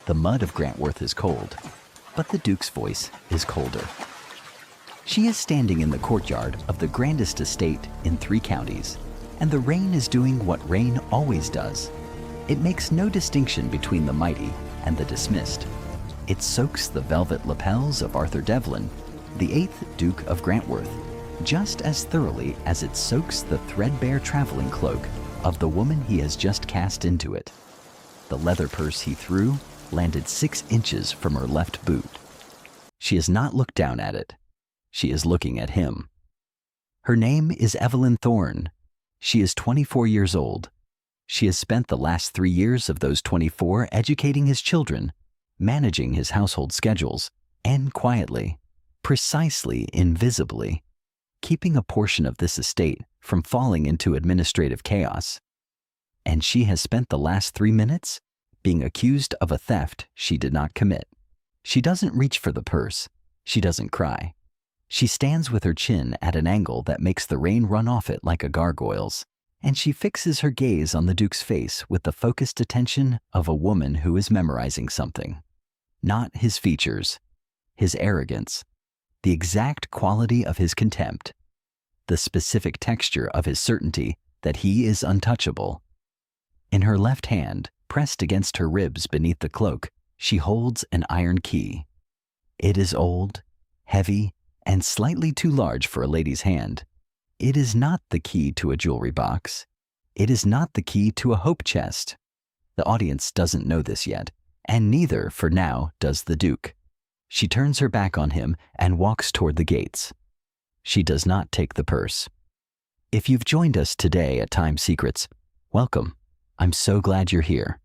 The mud of Grantworth is cold, but the Duke's voice is colder. She is standing in the courtyard of the grandest estate in 3 counties, and the rain is doing what rain always does. It makes no distinction between the mighty and the dismissed. It soaks the velvet lapels of Arthur Devlin, the 8th Duke of Grantworth, just as thoroughly as it soaks the threadbare traveling cloak of the woman he has just cast into it. The leather purse he threw landed 6 inches from her left boot. She has not looked down at it. She is looking at him. Her name is Evelyn Thorne. She is 24 years old. She has spent the last 3 years of those 24 educating his children, managing his household schedules, and quietly, precisely invisibly, keeping a portion of this estate from falling into administrative chaos. And she has spent the last 3 minutes being accused of a theft she did not commit. She doesn't reach for the purse. She doesn't cry. She stands with her chin at an angle that makes the rain run off it like a gargoyle's, and she fixes her gaze on the Duke's face with the focused attention of a woman who is memorizing something. Not his features, his arrogance, the exact quality of his contempt, the specific texture of his certainty that he is untouchable. In her left hand, pressed against her ribs beneath the cloak, she holds an iron key. It is old, heavy, and slightly too large for a lady's hand. It is not the key to a jewelry box. It is not the key to a hope chest. The audience doesn't know this yet, and neither, for now, does the Duke. She turns her back on him and walks toward the gates. She does not take the purse. If you've joined us today at Time Secrets, welcome. I'm so glad you're here.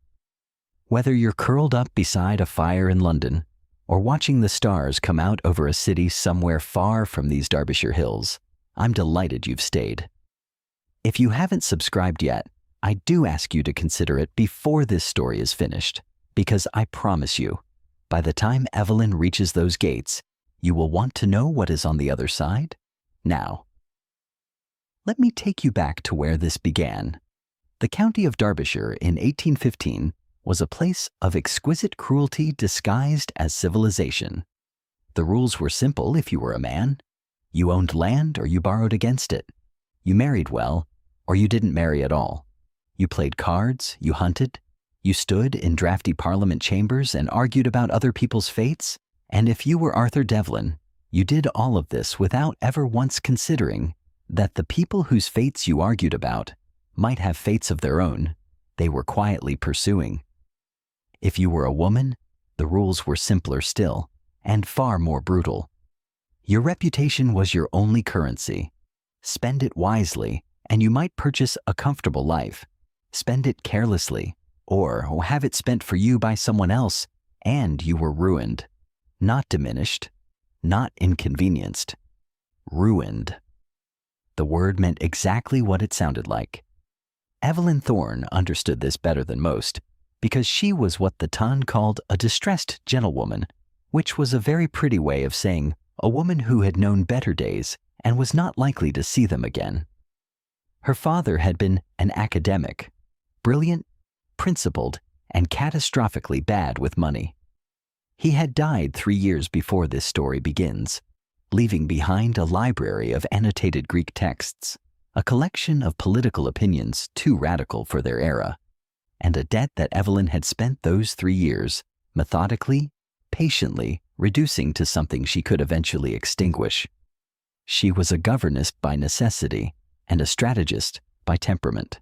Whether you're curled up beside a fire in London, or watching the stars come out over a city somewhere far from these Derbyshire hills, I'm delighted you've stayed. If you haven't subscribed yet, I do ask you to consider it before this story is finished, because I promise you, by the time Evelyn reaches those gates, you will want to know what is on the other side. Now, let me take you back to where this began. The county of Derbyshire in 1815 was a place of exquisite cruelty disguised as civilization. The rules were simple if you were a man. You owned land or you borrowed against it. You married well or you didn't marry at all. You played cards, you hunted, you stood in drafty parliament chambers and argued about other people's fates, and if you were Arthur Devlin, you did all of this without ever once considering that the people whose fates you argued about might have fates of their own they were quietly pursuing. If you were a woman, the rules were simpler still, and far more brutal. Your reputation was your only currency. Spend it wisely, and you might purchase a comfortable life. Spend it carelessly, or have it spent for you by someone else, and you were ruined. Not diminished, not inconvenienced. Ruined. The word meant exactly what it sounded like. Evelyn Thorne understood this better than most, because she was what the Ton called a distressed gentlewoman, which was a very pretty way of saying a woman who had known better days and was not likely to see them again. Her father had been an academic, brilliant, principled, and catastrophically bad with money. He had died 3 years before this story begins, leaving behind a library of annotated Greek texts, a collection of political opinions too radical for their era, and a debt that Evelyn had spent those 3 years methodically, patiently reducing to something she could eventually extinguish. She was a governess by necessity and a strategist by temperament.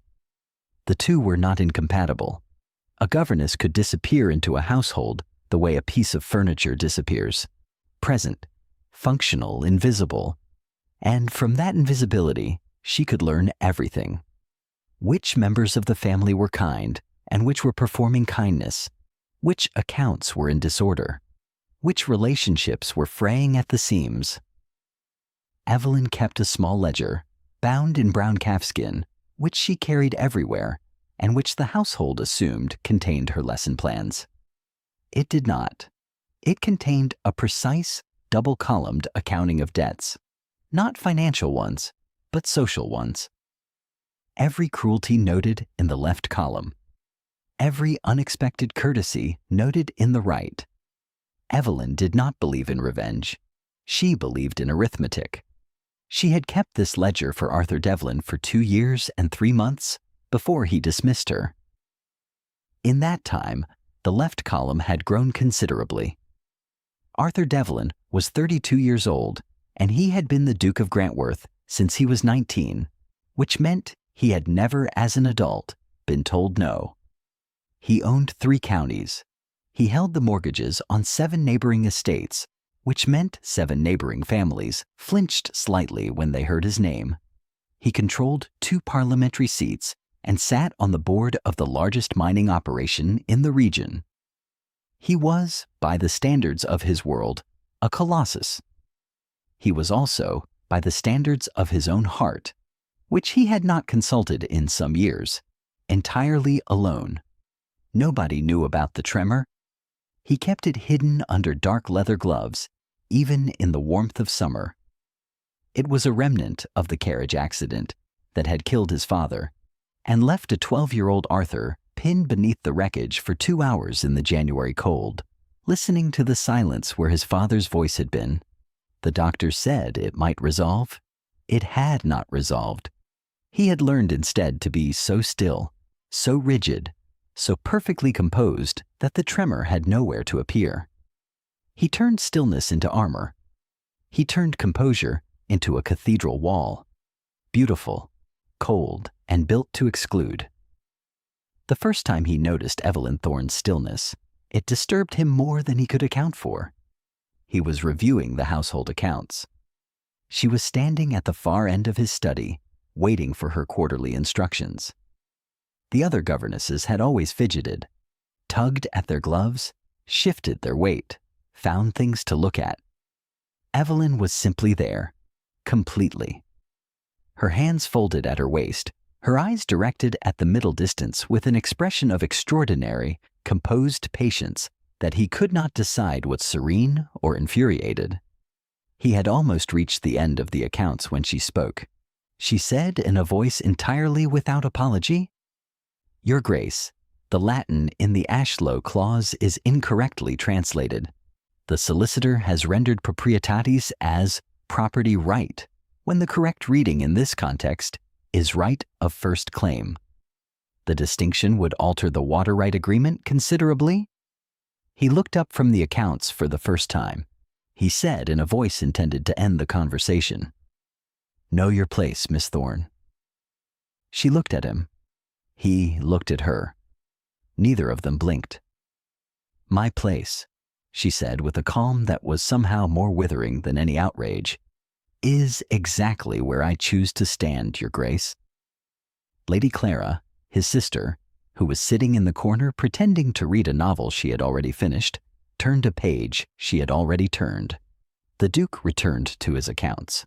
The two were not incompatible. A governess could disappear into a household the way a piece of furniture disappears, present, functional, invisible, and from that invisibility, she could learn everything. Which members of the family were kind and which were performing kindness, which accounts were in disorder, which relationships were fraying at the seams. Evelyn kept a small ledger, bound in brown calfskin, which she carried everywhere, and which the household assumed contained her lesson plans. It did not. It contained a precise, double-columned accounting of debts, not financial ones, but social ones. Every cruelty noted in the left column, every unexpected courtesy noted in the right. Evelyn did not believe in revenge. She believed in arithmetic. She had kept this ledger for Arthur Devlin for 2 years and 3 months before he dismissed her. In that time, the left column had grown considerably. Arthur Devlin was 32 years old, and he had been the Duke of Grantworth since he was 19, which meant he had never, as an adult, been told no. He owned 3 counties. He held the mortgages on 7 neighboring estates, which meant 7 neighboring families flinched slightly when they heard his name. He controlled 2 parliamentary seats and sat on the board of the largest mining operation in the region. He was, by the standards of his world, a colossus. He was also, by the standards of his own heart, which he had not consulted in some years, entirely alone. Nobody knew about the tremor. He kept it hidden under dark leather gloves, even in the warmth of summer. It was a remnant of the carriage accident that had killed his father and left a 12-year-old Arthur pinned beneath the wreckage for 2 hours in the January cold, listening to the silence where his father's voice had been. The doctor said it might resolve. It had not resolved. He had learned instead to be so still, so rigid, so perfectly composed that the tremor had nowhere to appear. He turned stillness into armor. He turned composure into a cathedral wall, beautiful, cold, and built to exclude. The first time he noticed Evelyn Thorne's stillness, it disturbed him more than he could account for. He was reviewing the household accounts. She was standing at the far end of his study, waiting for her quarterly instructions. The other governesses had always fidgeted, tugged at their gloves, shifted their weight, found things to look at. Evelyn was simply there, completely. Her hands folded at her waist, her eyes directed at the middle distance with an expression of extraordinary, composed patience that he could not decide was serene or infuriated. He had almost reached the end of the accounts when she spoke. She said in a voice entirely without apology, "Your Grace, the Latin in the Ashlow clause is incorrectly translated. The solicitor has rendered proprietatis as property right, when the correct reading in this context is right of first claim. The distinction would alter the water right agreement considerably." He looked up from the accounts for the first time. He said in a voice intended to end the conversation, "Know your place, Miss Thorne." She looked at him. He looked at her. Neither of them blinked. "My place," she said with a calm that was somehow more withering than any outrage, "is exactly where I choose to stand, Your Grace." Lady Clara, his sister, who was sitting in the corner pretending to read a novel she had already finished, turned a page she had already turned. The Duke returned to his accounts,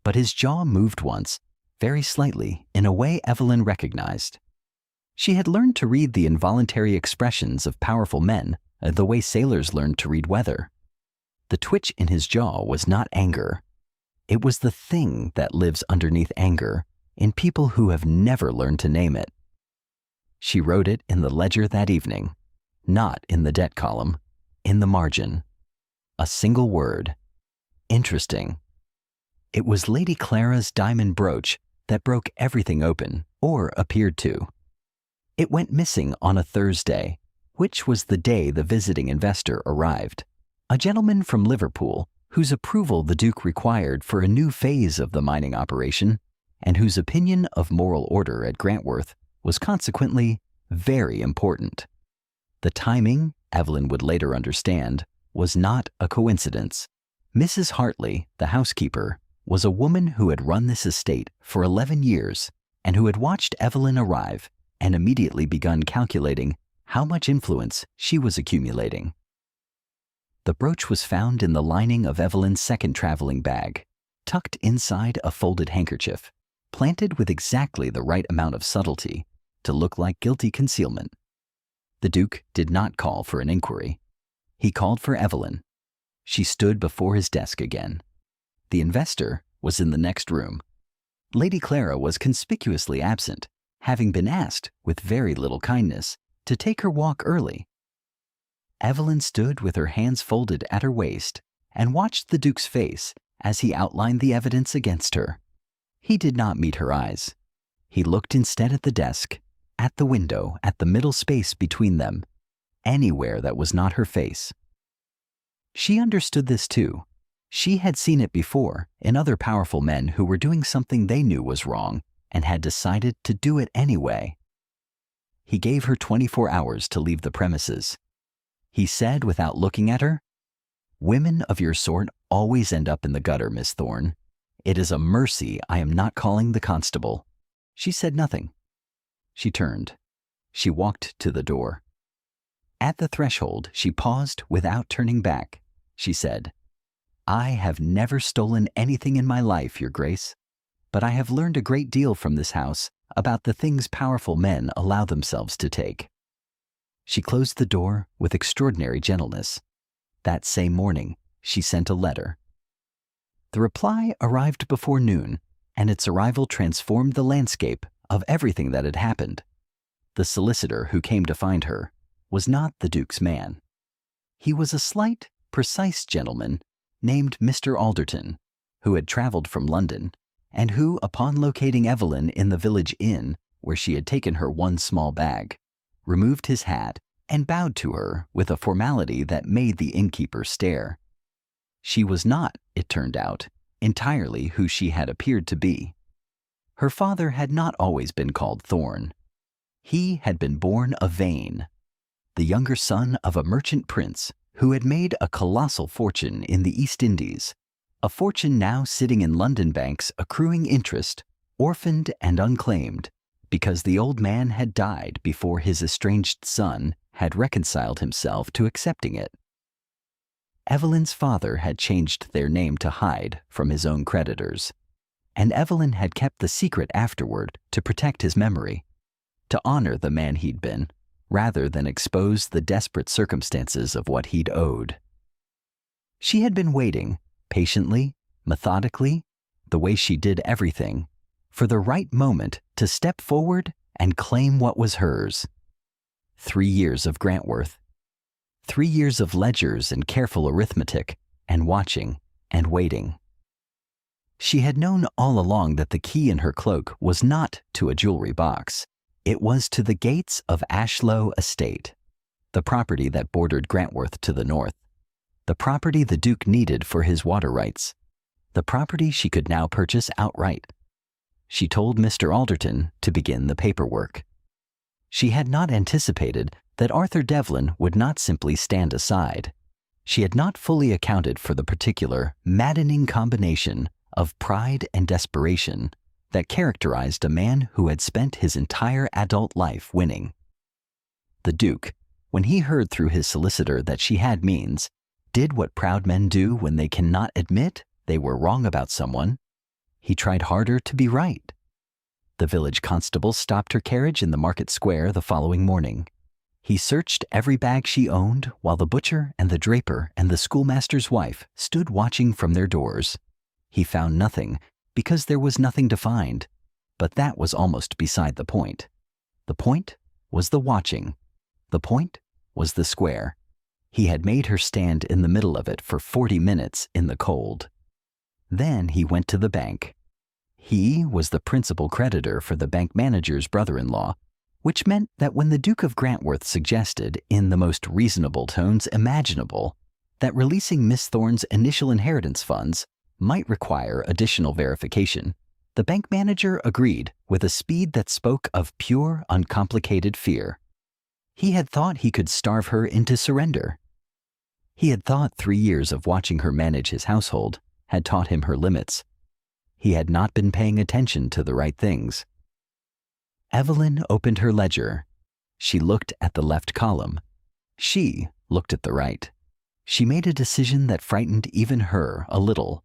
but his jaw moved once, very slightly, in a way Evelyn recognized. She had learned to read the involuntary expressions of powerful men the way sailors learned to read weather. The twitch in his jaw was not anger. It was the thing that lives underneath anger in people who have never learned to name it. She wrote it in the ledger that evening, not in the debt column, in the margin. A single word. Interesting. It was Lady Clara's diamond brooch that broke everything open, or appeared to. It went missing on a Thursday, which was the day the visiting investor arrived, a gentleman from Liverpool whose approval the Duke required for a new phase of the mining operation, and whose opinion of moral order at Grantworth was consequently very important. The timing, Evelyn would later understand, was not a coincidence. Mrs. Hartley, the housekeeper, was a woman who had run this estate for 11 years and who had watched Evelyn arrive and immediately begun calculating how much influence she was accumulating. The brooch was found in the lining of Evelyn's second traveling bag, tucked inside a folded handkerchief, planted with exactly the right amount of subtlety to look like guilty concealment. The Duke did not call for an inquiry. He called for Evelyn. She stood before his desk again. The investor was in the next room. Lady Clara was conspicuously absent, having been asked, with very little kindness, to take her walk early. Evelyn stood with her hands folded at her waist and watched the Duke's face as he outlined the evidence against her. He did not meet her eyes. He looked instead at the desk, at the window, at the middle space between them, anywhere that was not her face. She understood this too. She had seen it before in other powerful men who were doing something they knew was wrong and had decided to do it anyway. He gave her 24 hours to leave the premises. He said without looking at her, "Women of your sort always end up in the gutter, Miss Thorne. It is a mercy I am not calling the constable." She said nothing. She turned. She walked to the door. At the threshold, she paused without turning back. She said, "I have never stolen anything in my life, Your Grace, but I have learned a great deal from this house about the things powerful men allow themselves to take." She closed the door with extraordinary gentleness. That same morning, she sent a letter. The reply arrived before noon, and its arrival transformed the landscape of everything that had happened. The solicitor who came to find her was not the Duke's man. He was a slight, precise gentleman named Mr. Alderton, who had traveled from London, and who, upon locating Evelyn in the village inn where she had taken her one small bag, removed his hat and bowed to her with a formality that made the innkeeper stare. She was not, it turned out, entirely who she had appeared to be. Her father had not always been called Thorne. He had been born a Vane, the younger son of a merchant prince who had made a colossal fortune in the East Indies, a fortune now sitting in London banks accruing interest, orphaned and unclaimed, because the old man had died before his estranged son had reconciled himself to accepting it. Evelyn's father had changed their name to hide from his own creditors, and Evelyn had kept the secret afterward to protect his memory, to honor the man he'd been, rather than expose the desperate circumstances of what he'd owed. She had been waiting, patiently, methodically, the way she did everything, for the right moment to step forward and claim what was hers. 3 years of Grantworth. 3 years of ledgers and careful arithmetic, and watching and waiting. She had known all along that the key in her cloak was not to a jewelry box. It was to the gates of Ashlow Estate, the property that bordered Grantworth to the north, the property the Duke needed for his water rights, the property she could now purchase outright. She told Mr. Alderton to begin the paperwork. She had not anticipated that Arthur Devlin would not simply stand aside. She had not fully accounted for the particular, maddening combination of pride and desperation that characterized a man who had spent his entire adult life winning. The Duke, when he heard through his solicitor that she had means, did what proud men do when they cannot admit they were wrong about someone. He tried harder to be right. The village constable stopped her carriage in the market square the following morning. He searched every bag she owned while the butcher and the draper and the schoolmaster's wife stood watching from their doors. He found nothing because there was nothing to find, but that was almost beside the point. The point was the watching. The point was the square. He had made her stand in the middle of it for 40 minutes in the cold. Then he went to the bank. He was the principal creditor for the bank manager's brother-in-law, which meant that when the Duke of Grantworth suggested, in the most reasonable tones imaginable, that releasing Miss Thorne's initial inheritance funds might require additional verification, the bank manager agreed with a speed that spoke of pure, uncomplicated fear. He had thought he could starve her into surrender. He had thought 3 years of watching her manage his household had taught him her limits. He had not been paying attention to the right things. Evelyn opened her ledger. She looked at the left column. She looked at the right. She made a decision that frightened even her a little.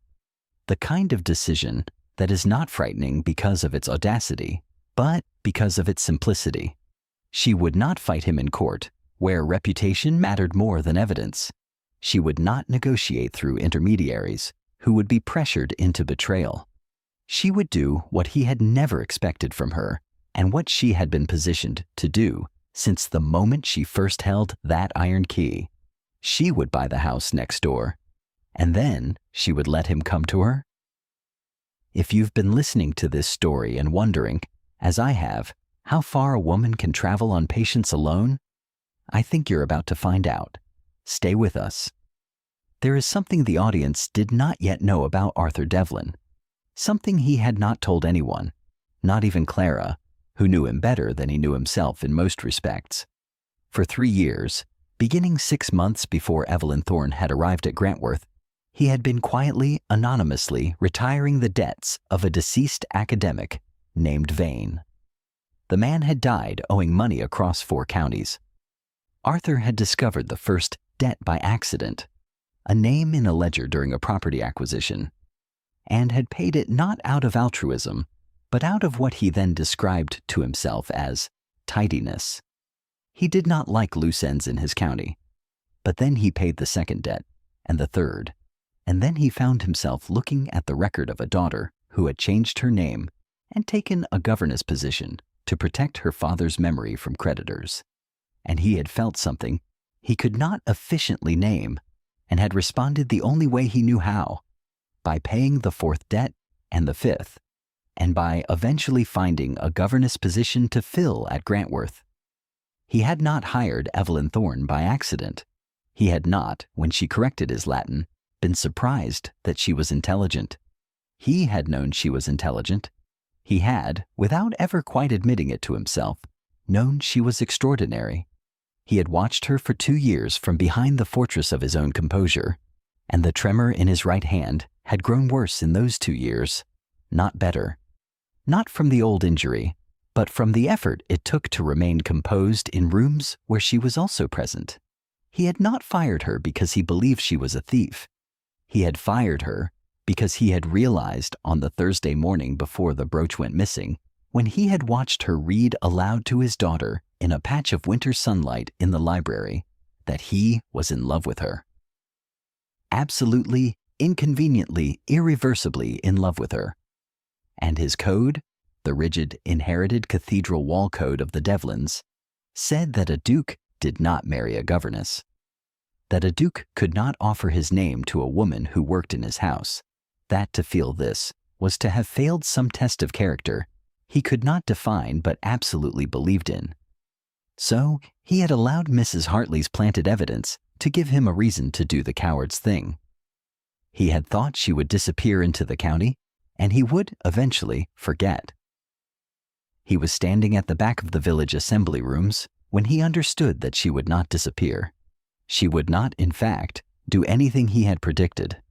The kind of decision that is not frightening because of its audacity, but because of its simplicity. She would not fight him in court, where reputation mattered more than evidence. She would not negotiate through intermediaries who would be pressured into betrayal. She would do what he had never expected from her, and what she had been positioned to do since the moment she first held that iron key. She would buy the house next door, and then she would let him come to her. If you've been listening to this story and wondering, as I have, how far a woman can travel on patience alone, I think you're about to find out. Stay with us. There is something the audience did not yet know about Arthur Devlin, something he had not told anyone, not even Clara, who knew him better than he knew himself in most respects. For 3 years, beginning 6 months before Evelyn Thorne had arrived at Grantworth, he had been quietly, anonymously retiring the debts of a deceased academic named Vane. The man had died owing money across 4 counties. Arthur had discovered the first debt by accident, a name in a ledger during a property acquisition, and had paid it not out of altruism, but out of what he then described to himself as tidiness. He did not like loose ends in his county, but then he paid the second debt, and the third, and then he found himself looking at the record of a daughter who had changed her name and taken a governess position to protect her father's memory from creditors. And he had felt something he could not efficiently name, and had responded the only way he knew how, by paying the 4th debt and the 5th, and by eventually finding a governess position to fill at Grantworth. He had not hired Evelyn Thorne by accident. He had not, when she corrected his Latin, been surprised that she was intelligent. He had known she was intelligent. He had, without ever quite admitting it to himself, known she was extraordinary. He had watched her for 2 years from behind the fortress of his own composure, and the tremor in his right hand had grown worse in those 2 years, not better. Not from the old injury, but from the effort it took to remain composed in rooms where she was also present. He had not fired her because he believed she was a thief. He had fired her because he had realized on the Thursday morning before the brooch went missing, when he had watched her read aloud to his daughter in a patch of winter sunlight in the library, that he was in love with her. Absolutely, inconveniently, irreversibly in love with her. And his code, the rigid, inherited cathedral wall code of the Devlins, said that a duke did not marry a governess, that a duke could not offer his name to a woman who worked in his house, that to feel this was to have failed some test of character he could not define but absolutely believed in. So he had allowed Mrs. Hartley's planted evidence to give him a reason to do the coward's thing. He had thought she would disappear into the county, and he would eventually forget. He was standing at the back of the village assembly rooms when he understood that she would not disappear. She would not, in fact, do anything he had predicted.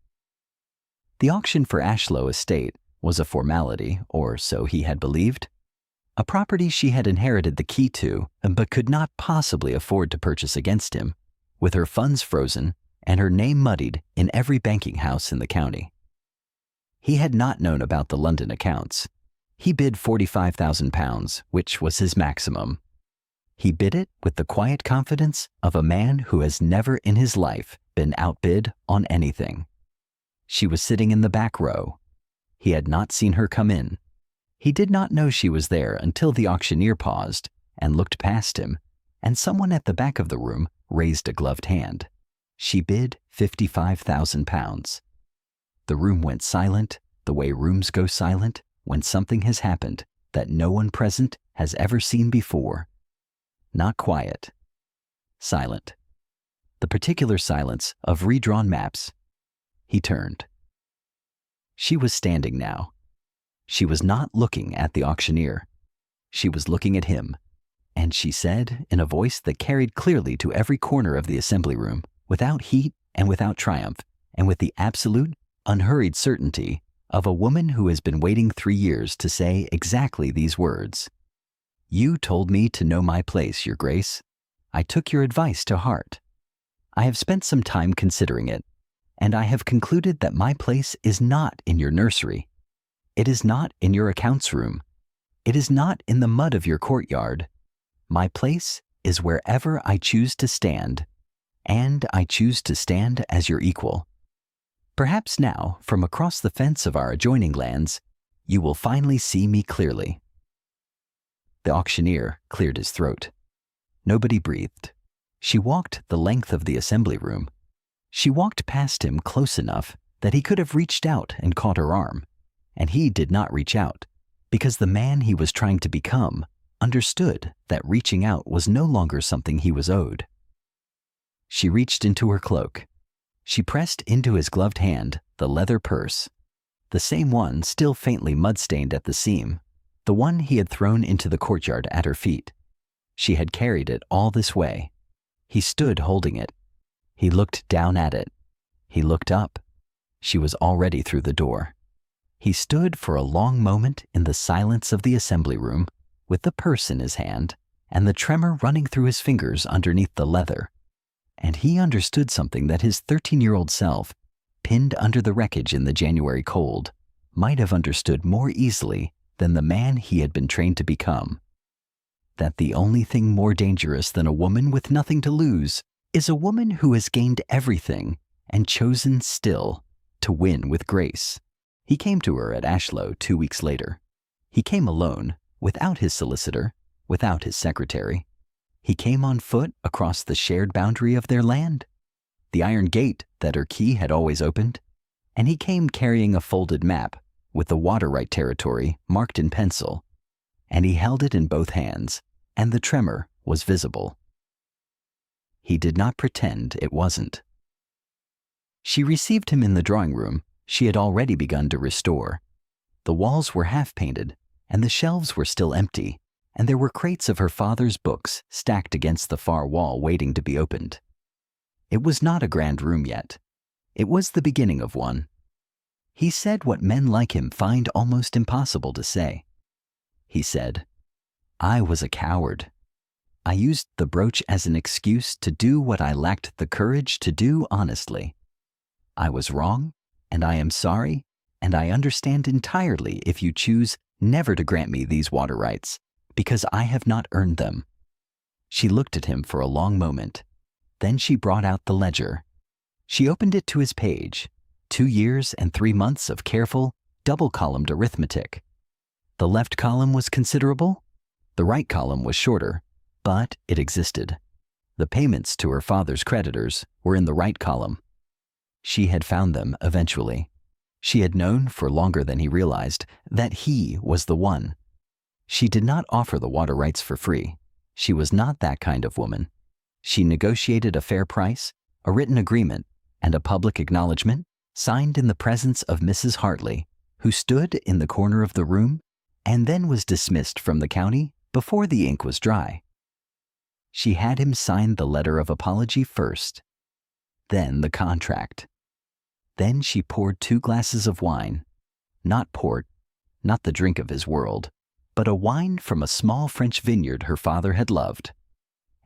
The auction for Ashlow Estate was a formality, or so he had believed. A property she had inherited the key to, but could not possibly afford to purchase against him, with her funds frozen and her name muddied in every banking house in the county. He had not known about the London accounts. He bid £45,000, which was his maximum. He bid it with the quiet confidence of a man who has never in his life been outbid on anything. She was sitting in the back row. He had not seen her come in. He did not know she was there until the auctioneer paused and looked past him, and someone at the back of the room raised a gloved hand. She bid £55,000. The room went silent, the way rooms go silent when something has happened that no one present has ever seen before. Not quiet. Silent. The particular silence of redrawn maps. He turned. She was standing now. She was not looking at the auctioneer. She was looking at him, and she said in a voice that carried clearly to every corner of the assembly room, without heat and without triumph, and with the absolute, unhurried certainty of a woman who has been waiting 3 years to say exactly these words. "You told me to know my place, Your Grace. I took your advice to heart. I have spent some time considering it, and I have concluded that my place is not in your nursery. It is not in your accounts room. It is not in the mud of your courtyard. My place is wherever I choose to stand, and I choose to stand as your equal. Perhaps now, from across the fence of our adjoining lands, you will finally see me clearly." The auctioneer cleared his throat. Nobody breathed. She walked the length of the assembly room. She walked past him close enough that he could have reached out and caught her arm, and he did not reach out because the man he was trying to become understood that reaching out was no longer something he was owed. She reached into her cloak. She pressed into his gloved hand the leather purse, the same one still faintly mud-stained at the seam, the one he had thrown into the courtyard at her feet. She had carried it all this way. He stood holding it. He looked down at it. He looked up. She was already through the door. He stood for a long moment in the silence of the assembly room, with the purse in his hand and the tremor running through his fingers underneath the leather. And he understood something that his 13-year-old self, pinned under the wreckage in the January cold, might have understood more easily than the man he had been trained to become. That the only thing more dangerous than a woman with nothing to lose is a woman who has gained everything and chosen still to win with grace. He came to her at Ashlow 2 weeks later. He came alone, without his solicitor, without his secretary. He came on foot across the shared boundary of their land, the iron gate that her key had always opened, and he came carrying a folded map with the water right territory marked in pencil, and he held it in both hands, and the tremor was visible. He did not pretend it wasn't. She received him in the drawing room she had already begun to restore. The walls were half painted, and the shelves were still empty, and there were crates of her father's books stacked against the far wall waiting to be opened. It was not a grand room yet. It was the beginning of one. He said what men like him find almost impossible to say. He said, "I was a coward. I used the brooch as an excuse to do what I lacked the courage to do honestly. I was wrong, and I am sorry, and I understand entirely if you choose never to grant me these water rights, because I have not earned them." She looked at him for a long moment. Then she brought out the ledger. She opened it to his page, 2 years and 3 months of careful, double-columned arithmetic. The left column was considerable. The right column was shorter, but it existed. The payments to her father's creditors were in the right column. She had found them eventually. She had known for longer than he realized that he was the one. She did not offer the water rights for free. She was not that kind of woman. She negotiated a fair price, a written agreement, and a public acknowledgement signed in the presence of Mrs. Hartley, who stood in the corner of the room and then was dismissed from the county before the ink was dry. She had him sign the letter of apology first, then the contract. Then she poured 2 glasses of wine, not port, not the drink of his world, but a wine from a small French vineyard her father had loved,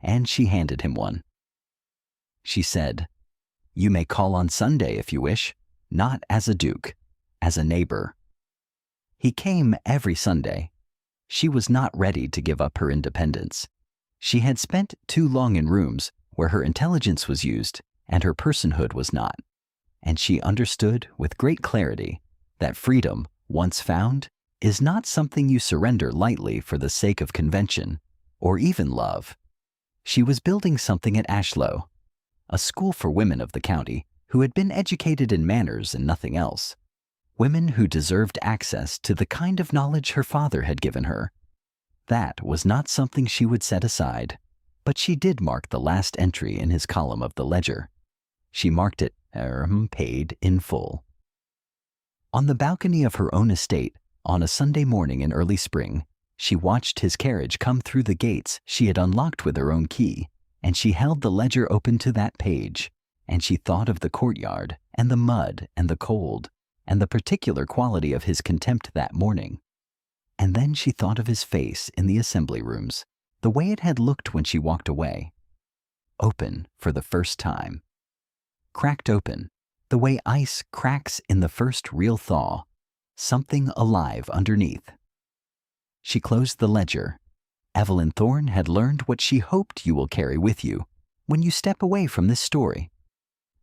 and she handed him one. She said, "You may call on Sunday if you wish, not as a duke, as a neighbor." He came every Sunday. She was not ready to give up her independence. She had spent too long in rooms where her intelligence was used and her personhood was not, and she understood with great clarity that freedom, once found, is not something you surrender lightly for the sake of convention or even love. She was building something at Ashlow, a school for women of the county who had been educated in manners and nothing else, women who deserved access to the kind of knowledge her father had given her. That was not something she would set aside, but she did mark the last entry in his column of the ledger. She marked it, paid in full. On the balcony of her own estate, on a Sunday morning in early spring, she watched his carriage come through the gates she had unlocked with her own key, and she held the ledger open to that page, and she thought of the courtyard, and the mud, and the cold, and the particular quality of his contempt that morning. And then she thought of his face in the assembly rooms, the way it had looked when she walked away. Open for the first time. Cracked open, the way ice cracks in the first real thaw, something alive underneath. She closed the ledger. Evelyn Thorne had learned what she hoped you will carry with you when you step away from this story.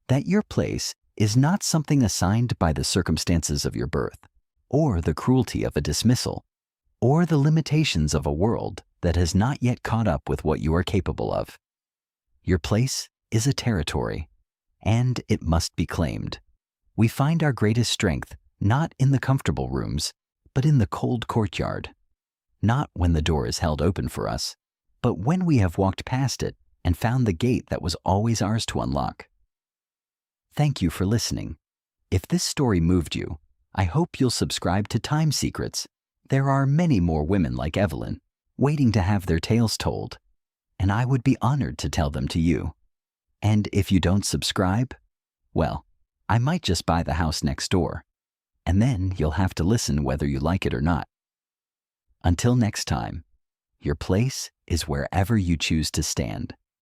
That your place is not something assigned by the circumstances of your birth, or the cruelty of a dismissal, or the limitations of a world that has not yet caught up with what you are capable of. Your place is a territory, and it must be claimed. We find our greatest strength not in the comfortable rooms, but in the cold courtyard. Not when the door is held open for us, but when we have walked past it and found the gate that was always ours to unlock. Thank you for listening. If this story moved you, I hope you'll subscribe to Time Secrets. There are many more women like Evelyn, waiting to have their tales told, and I would be honored to tell them to you. And if you don't subscribe, well, I might just buy the house next door, and then you'll have to listen whether you like it or not. Until next time, your place is wherever you choose to stand.